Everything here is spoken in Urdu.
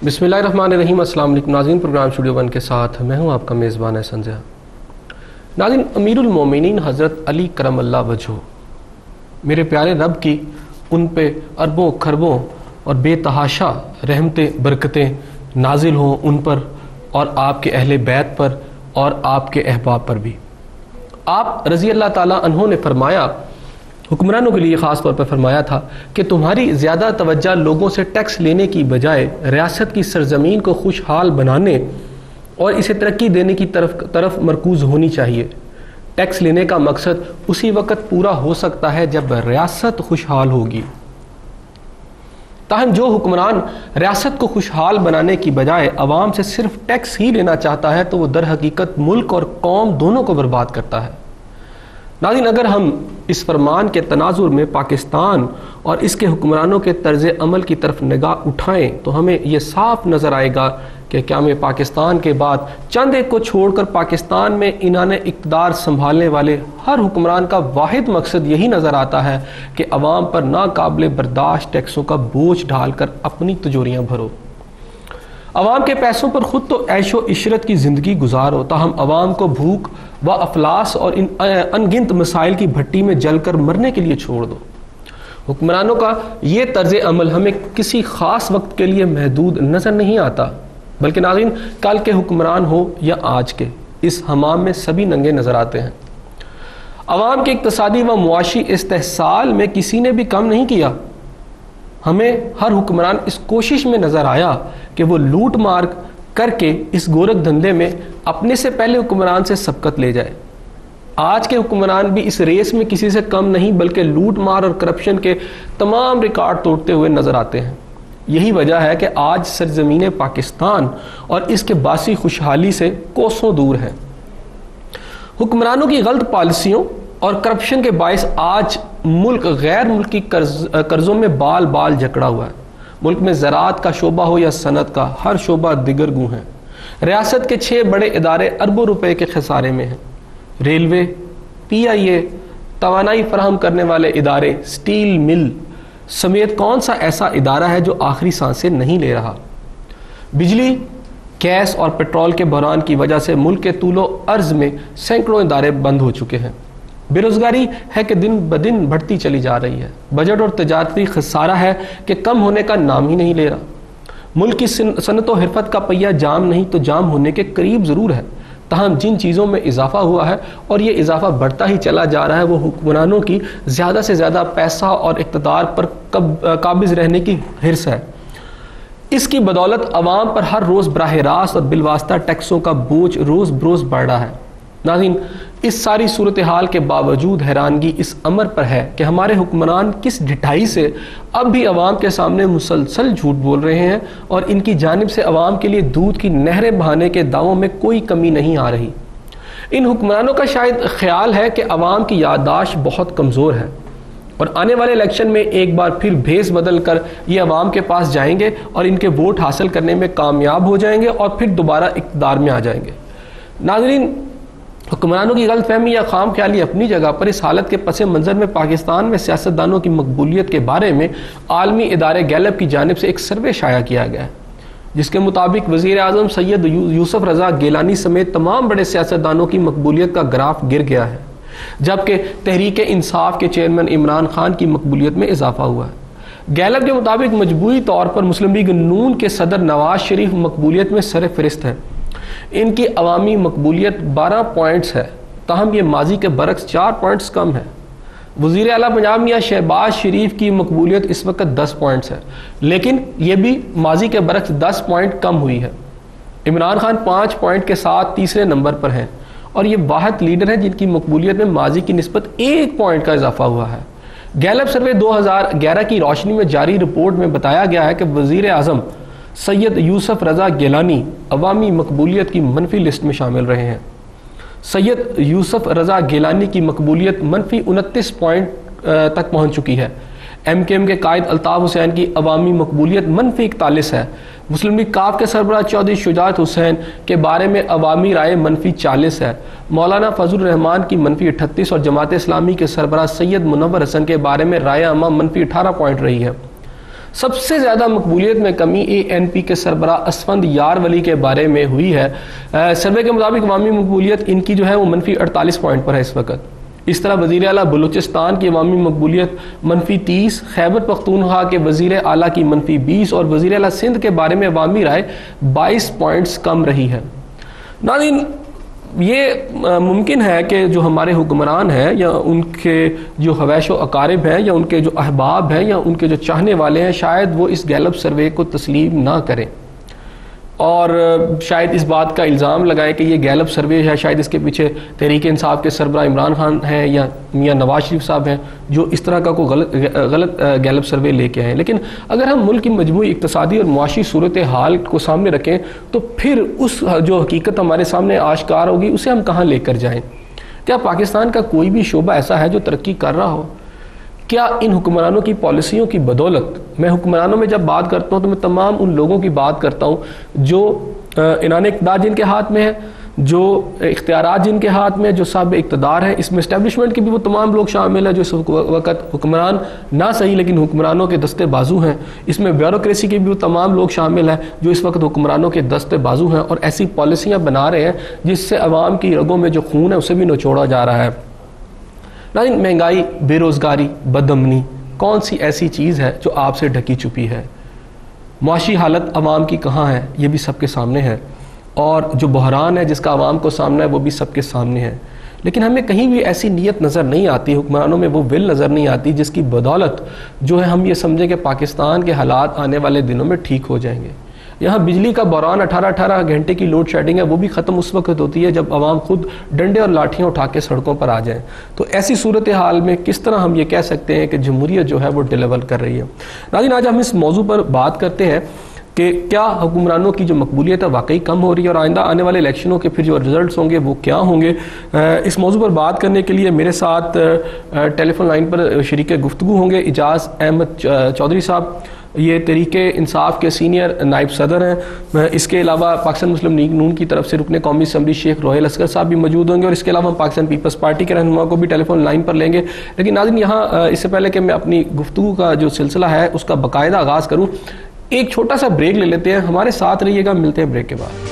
بسم اللہ الرحمن الرحیم۔ السلام علیکم ناظرین، پروگرام اسٹوڈیو ون کے ساتھ میں ہوں آپ کا میزبان احسن ضیاء۔ ناظرین، امیر المومنین حضرت علی کرم اللہ وجہہ، میرے پیارے رب کی ان پہ اربوں کھربوں اور بے تحاشا رحمتیں برکتیں نازل ہوں ان پر اور آپ کے اہل بیت پر اور آپ کے احباب پر بھی۔ آپ رضی اللہ تعالیٰ عنہ نے فرمایا، حکمرانوں کے لیے خاص طور پر فرمایا تھا کہ تمہاری زیادہ توجہ لوگوں سے ٹیکس لینے کی بجائے ریاست کی سرزمین کو خوشحال بنانے اور اسے ترقی دینے کی طرف مرکوز ہونی چاہیے۔ ٹیکس لینے کا مقصد اسی وقت پورا ہو سکتا ہے جب ریاست خوشحال ہوگی۔ تاہم جو حکمران ریاست کو خوشحال بنانے کی بجائے عوام سے صرف ٹیکس ہی لینا چاہتا ہے تو وہ در حقیقت ملک اور قوم دونوں کو برباد کرتا ہے۔ ناظرین، اگر ہم اس فرمان کے تناظر میں پاکستان اور اس کے حکمرانوں کے طرز عمل کی طرف نگاہ اٹھائیں تو ہمیں یہ صاف نظر آئے گا کہ قیام پاکستان کے بعد چند ایک کو چھوڑ کر پاکستان میں انہوں اقتدار سنبھالنے والے ہر حکمران کا واحد مقصد یہی نظر آتا ہے کہ عوام پر ناقابل برداشت ٹیکسوں کا بوجھ ڈال کر اپنی تجوریاں بھرو، عوام کے پیسوں پر خود تو عیش و عشرت کی زندگی گزارو، تاہم عوام کو بھوک و افلاس اور ان گنت مسائل کی بھٹی میں جل کر مرنے کے لیے چھوڑ دو۔ حکمرانوں کا یہ طرز عمل ہمیں کسی خاص وقت کے لیے محدود نظر نہیں آتا، بلکہ ناظرین کل کے حکمران ہو یا آج کے، اس حمام میں سبھی ننگے نظر آتے ہیں۔ عوام کے اقتصادی و معاشی استحصال میں کسی نے بھی کم نہیں کیا۔ ہمیں ہر حکمران اس کوشش میں نظر آیا کہ وہ لوٹ مار کر کے اس گورکھ دھندے میں اپنے سے پہلے حکمران سے سبقت لے جائے۔ آج کے حکمران بھی اس ریس میں کسی سے کم نہیں بلکہ لوٹ مار اور کرپشن کے تمام ریکارڈ توڑتے ہوئے نظر آتے ہیں۔ یہی وجہ ہے کہ آج سرزمین پاکستان اور اس کے باسی خوشحالی سے کوسوں دور ہے۔ حکمرانوں کی غلط پالیسیوں اور کرپشن کے باعث آج ملک غیر ملکی قرضوں میں بال بال جکڑا ہوا ہے۔ ملک میں زراعت کا شعبہ ہو یا صنعت کا، ہر شعبہ دیگر گوں ہے۔ ریاست کے 6 بڑے ادارے اربوں روپے کے خسارے میں ہیں۔ ریلوے، PIA، توانائی فراہم کرنے والے ادارے، سٹیل مل سمیت کون سا ایسا ادارہ ہے جو آخری سانسیں نہیں لے رہا؟ بجلی، گیس اور پیٹرول کے بحران کی وجہ سے ملک کے طول و عرض میں سینکڑوں ادارے بند ہو چکے ہیں۔ بے روزگاری ہے کہ دن بدن بڑھتی چلی جا رہی ہے۔ بجٹ اور تجارتی خسارہ ہے کہ کم ہونے کا نام ہی نہیں لے رہا۔ ملک کی صنعت و حرفت کا پہیہ جام نہیں تو جام ہونے کے قریب ضرور ہے۔ تاہم جن چیزوں میں اضافہ ہوا ہے اور یہ اضافہ بڑھتا ہی چلا جا رہا ہے وہ حکمرانوں کی زیادہ سے زیادہ پیسہ اور اقتدار پر قابض رہنے کی حرص ہے۔ اس کی بدولت عوام پر ہر روز براہ راست اور بالواسطہ ٹیکسوں کا بوجھ روز بروز بڑھ رہا ہے۔ ناظرین، اس ساری صورتحال کے باوجود حیرانگی اس امر پر ہے کہ ہمارے حکمران کس ڈھٹائی سے اب بھی عوام کے سامنے مسلسل جھوٹ بول رہے ہیں اور ان کی جانب سے عوام کے لیے دودھ کی نہریں بہانے کے دعووں میں کوئی کمی نہیں آ رہی۔ ان حکمرانوں کا شاید خیال ہے کہ عوام کی یادداشت بہت کمزور ہے اور آنے والے الیکشن میں ایک بار پھر بھیس بدل کر یہ عوام کے پاس جائیں گے اور ان کے ووٹ حاصل کرنے میں کامیاب ہو جائیں گے اور پھر دوبارہ اقتدار میں آ جائیں گے۔ ناظرین، حکمرانوں کی غلط فہمی یا خام خیالی اپنی جگہ پر اس حالت کے پس منظر میں پاکستان میں سیاستدانوں کی مقبولیت کے بارے میں عالمی ادارے گیلپ کی جانب سے ایک سروے شائع کیا گیا ہے، جس کے مطابق وزیر اعظم سید یوسف رضا گیلانی سمیت تمام بڑے سیاستدانوں کی مقبولیت کا گراف گر گیا ہے، جبکہ تحریک انصاف کے چیئرمین عمران خان کی مقبولیت میں اضافہ ہوا ہے۔ گیلپ کے مطابق مجموعی طور پر مسلم لیگ نون کے صدر نواز شریف مقبولیت میں سر فہرست ہیں۔ ان کی عوامی مقبولیت 12 پوائنٹس ہے، تاہم یہ ماضی کے برعکس 4 پوائنٹس کم ہے۔ وزیر اعلیٰ پنجاب میاں شہباز شریف کی مقبولیت اس وقت 10 پوائنٹس ہے، لیکن یہ بھی ماضی کے برعکس 10 پوائنٹ کم ہوئی ہے۔ عمران خان 5 پوائنٹ کے ساتھ تیسرے نمبر پر ہیں اور یہ واحد لیڈر ہیں جن کی مقبولیت میں ماضی کی نسبت 1 پوائنٹ کا اضافہ ہوا ہے۔ گیلپ سروے 2011 کی روشنی میں جاری رپورٹ میں بتایا گیا ہے کہ وزیر اعظم سید یوسف رضا گیلانی عوامی مقبولیت کی منفی لسٹ میں شامل رہے ہیں۔ سید یوسف رضا گیلانی کی مقبولیت منفی 29 پوائنٹ تک پہنچ چکی ہے۔ MKM کے قائد الطاف حسین کی عوامی مقبولیت منفی 41 ہے۔ مسلم لیگ کاف کے سربراہ چودھری شجاعت حسین کے بارے میں عوامی رائے منفی 40 ہے۔ مولانا فضل الرحمان کی منفی 38 اور جماعت اسلامی کے سربراہ سید منور حسن کے بارے میں رائے عامہ منفی 18 پوائنٹ رہی ہے۔ سب سے زیادہ مقبولیت میں کمی ANP کے سربراہ اسفند یار ولی کے بارے میں ہوئی ہے۔ سروے کے مطابق عوامی مقبولیت ان کی جو ہے وہ -48 پوائنٹ پر ہے اس وقت۔ اس طرح وزیر اعلیٰ بلوچستان کی عوامی مقبولیت -30، خیبر پختونخوا کے وزیر اعلیٰ کی -20 اور وزیر اعلیٰ سندھ کے بارے میں عوامی رائے 22 پوائنٹس کم رہی ہے۔ ناظرین، یہ ممکن ہے کہ جو ہمارے حکمران ہیں یا ان کے جو حویش و اقارب ہیں یا ان کے جو احباب ہیں یا ان کے جو چاہنے والے ہیں، شاید وہ اس گیلپ سروے کو تسلیم نہ کریں اور شاید اس بات کا الزام لگائیں کہ یہ گیلپ سروے ہے، شاید اس کے پیچھے تحریک انصاف کے سربراہ عمران خان ہیں یا میاں نواز شریف صاحب ہیں جو اس طرح کا کوئی غلط گیلپ سروے لے کے آئے ہیں۔ لیکن اگر ہم ملک کی مجموعی اقتصادی اور معاشی صورتحال کو سامنے رکھیں تو پھر اس جو حقیقت ہمارے سامنے آشکار ہوگی اسے ہم کہاں لے کر جائیں؟ کیا پاکستان کا کوئی بھی شعبہ ایسا ہے جو ترقی کر رہا ہو؟ کیا ان حکمرانوں کی پالیسیوں کی بدولت، میں حکمرانوں میں جب بات کرتا ہوں تو میں تمام ان لوگوں کی بات کرتا ہوں جو عنان اقتدار جن کے ہاتھ میں ہے، جو اختیارات جن کے ہاتھ میں، جو صاحب اقتدار ہیں، اس میں اسٹیبلشمنٹ کے بھی وہ تمام لوگ شامل ہیں جو اس وقت حکمران نہ صحیح لیکن حکمرانوں کے دستے بازو ہیں، اس میں بیوروکریسی کے بھی وہ تمام لوگ شامل ہیں جو اس وقت حکمرانوں کے دستے بازو ہیں اور ایسی پالیسیاں بنا رہے ہیں جس سے عوام کی رگوں میں جو خون ہے اسے بھی نچوڑا جا رہا ہے۔ لیکن مہنگائی، بے روزگاری، بدامنی کون سی ایسی چیز ہے جو آپ سے ڈھکی چھپی ہے؟ معاشی حالت عوام کی کہاں ہے؟ یہ بھی سب کے سامنے ہے، اور جو بحران ہے جس کا عوام کو سامنا ہے وہ بھی سب کے سامنے ہے۔ لیکن ہمیں کہیں بھی ایسی نیت نظر نہیں آتی، حکمرانوں میں وہ ول نظر نہیں آتی جس کی بدولت جو ہے ہم یہ سمجھیں کہ پاکستان کے حالات آنے والے دنوں میں ٹھیک ہو جائیں گے۔ یہاں بجلی کا بحران 18 گھنٹے کی لوڈ شیڈنگ ہے، وہ بھی ختم اس وقت ہوتی ہے جب عوام خود ڈنڈے اور لاٹھیاں اٹھا کے سڑکوں پر آ جائیں۔ تو ایسی صورتحال میں کس طرح ہم یہ کہہ سکتے ہیں کہ جمہوریت جو ہے وہ ڈیلیور کر رہی ہے؟ ناظرین، آج ہم اس موضوع پر بات کرتے ہیں کہ کیا حکمرانوں کی جو مقبولیت ہے واقعی کم ہو رہی ہے اور آئندہ آنے والے الیکشنوں کے پھر جو رزلٹس ہوں گے وہ کیا ہوں گے؟ اس موضوع پر بات کرنے کے لیے میرے ساتھ ٹیلی فون لائن پر شریک گفتگو ہوں گے اجاز احمد چودھری صاحب، یہ تحریک انصاف کے سینئر نائب صدر ہیں۔ اس کے علاوہ پاکستان مسلم لیگ نون کی طرف سے رکن قومی اسمبلی شیخ روہیل اصغر صاحب بھی موجود ہوں گے، اور اس کے علاوہ ہم پاکستان پیپلز پارٹی کے رہنما کو بھی ٹیلی فون لائن پر لیں گے۔ لیکن ناظرین، یہاں اس سے پہلے کہ میں اپنی گفتگو کا جو سلسلہ ہے اس کا باقاعدہ آغاز کروں، ایک چھوٹا سا بریک لے لیتے ہیں، ہمارے ساتھ رہیے گا، ملتے ہیں بریک کے بعد۔